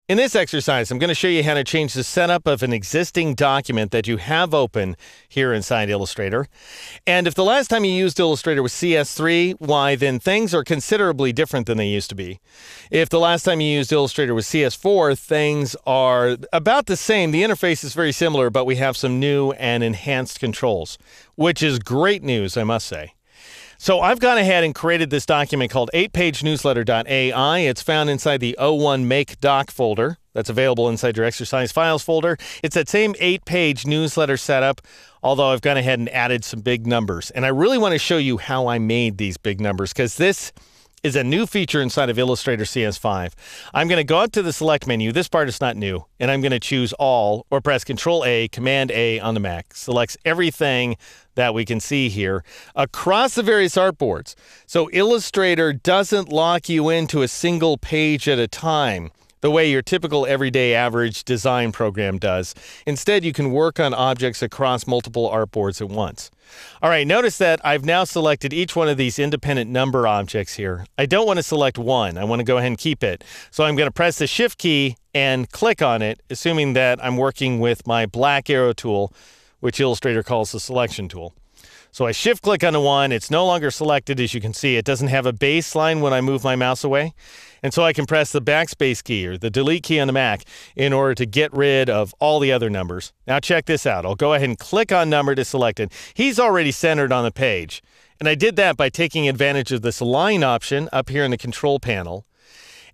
In this exercise, I'm going to show you how to change the setup of an existing document that you have open here inside Illustrator. And if the last time you used Illustrator was CS3, why then things are considerably different than they used to be. If the last time you used Illustrator was CS4, things are about the same. The interface is very similar, but we have some new and enhanced controls, which is great news, I must say. So I've gone ahead and created this document called 8pagenewsletter.ai. It's found inside the O1 Make Doc folder that's available inside your exercise files folder. It's that same 8-page newsletter setup, although I've gone ahead and added some big numbers. And I really want to show you how I made these big numbers because this is a new feature inside of Illustrator CS5. I'm going to go up to the select menu. This part is not new. And I'm going to choose all or press Control-A, Command-A on the Mac. Selects everything that we can see here across the various artboards. So Illustrator doesn't lock you into a single page at a time the way your typical everyday average design program does. Instead, you can work on objects across multiple artboards at once. All right, notice that I've now selected each one of these independent number objects here. I don't want to select one. I want to go ahead and keep it. So I'm going to press the Shift key and click on it, assuming that I'm working with my black arrow tool, which Illustrator calls the selection tool. So I shift click on the one. It's no longer selected, as you can see. It doesn't have a baseline when I move my mouse away. And so I can press the backspace key or the delete key on the Mac in order to get rid of all the other numbers. Now check this out. I'll go ahead and click on number to select it. He's already centered on the page. And I did that by taking advantage of this align option up here in the control panel.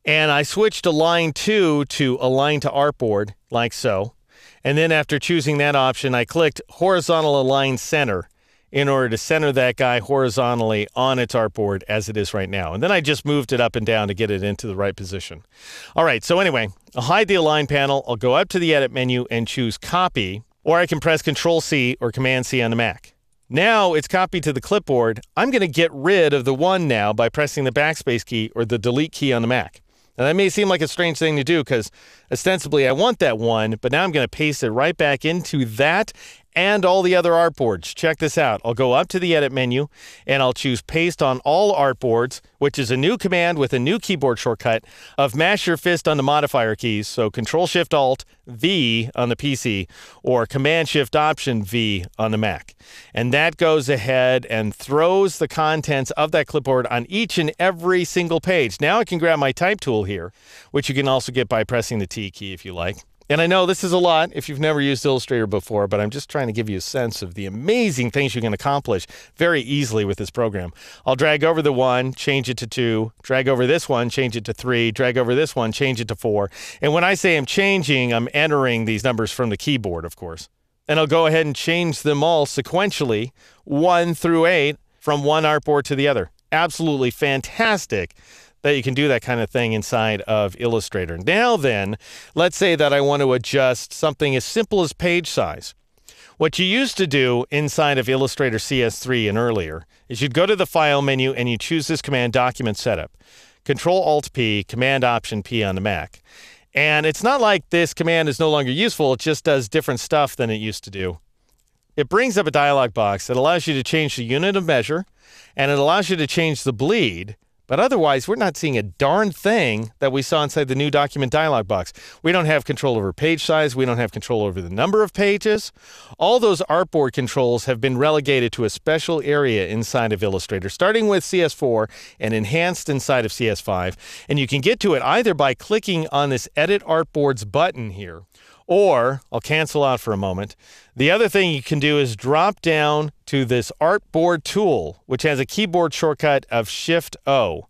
And I switched align to align to artboard, like so. And then after choosing that option, I clicked horizontal align center in order to center that guy horizontally on its artboard as it is right now. And then I just moved it up and down to get it into the right position. All right, so anyway, I'll hide the align panel. I'll go up to the edit menu and choose copy, or I can press Control-C or Command-C on the Mac. Now it's copied to the clipboard. I'm going to get rid of the one now by pressing the backspace key or the delete key on the Mac. Now that may seem like a strange thing to do because ostensibly I want that one, but now I'm going to paste it right back into that and all the other artboards. Check this out. I'll go up to the edit menu and I'll choose paste on all artboards, which is a new command with a new keyboard shortcut of mash your fist on the modifier keys. So Control-Shift-Alt-V on the PC or Command-Shift-Option-V on the Mac. And that goes ahead and throws the contents of that clipboard on each and every single page. Now I can grab my type tool here, which you can also get by pressing the T key if you like. And I know this is a lot if you've never used Illustrator before, but I'm just trying to give you a sense of the amazing things you can accomplish very easily with this program. I'll drag over the 1, change it to 2, drag over this one, change it to 3, drag over this one, change it to 4. And when I say I'm changing, I'm entering these numbers from the keyboard, of course. And I'll go ahead and change them all sequentially, 1 through 8, from one artboard to the other. Absolutely fantastic that you can do that kind of thing inside of Illustrator. Now then, let's say that I want to adjust something as simple as page size. What you used to do inside of Illustrator CS3 and earlier is you'd go to the File menu and you choose this command, Document Setup. Control-Alt-P, Command-Option-P on the Mac. And it's not like this command is no longer useful, it just does different stuff than it used to do. It brings up a dialog box that allows you to change the unit of measure, and it allows you to change the bleed. But otherwise, we're not seeing a darn thing that we saw inside the new document dialog box. We don't have control over page size. We don't have control over the number of pages. All those artboard controls have been relegated to a special area inside of Illustrator, starting with CS4 and enhanced inside of CS5. And you can get to it either by clicking on this Edit Artboards button here, or I'll cancel out for a moment. The other thing you can do is drop down to this Artboard tool, which has a keyboard shortcut of Shift-O.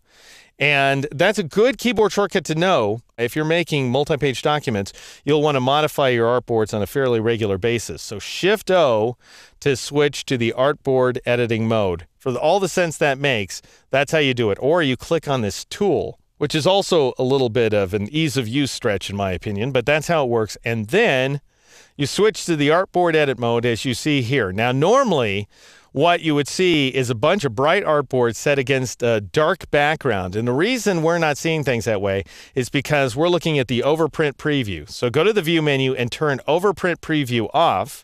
And that's a good keyboard shortcut to know. If you're making multi-page documents, you'll want to modify your artboards on a fairly regular basis. So Shift-O to switch to the artboard editing mode. For all the sense that makes, that's how you do it. Or you click on this tool, which is also a little bit of an ease of use stretch in my opinion, but that's how it works. And then you switch to the artboard edit mode as you see here. Now normally what you would see is a bunch of bright artboards set against a dark background. And the reason we're not seeing things that way is because we're looking at the overprint preview. So go to the view menu and turn overprint preview off.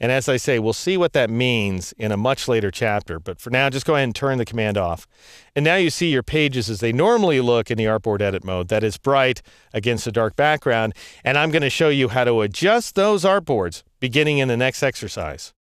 And as I say, we'll see what that means in a much later chapter. But for now, just go ahead and turn the command off. And now you see your pages as they normally look in the Artboard edit mode. That is bright against a dark background. And I'm going to show you how to adjust those artboards beginning in the next exercise.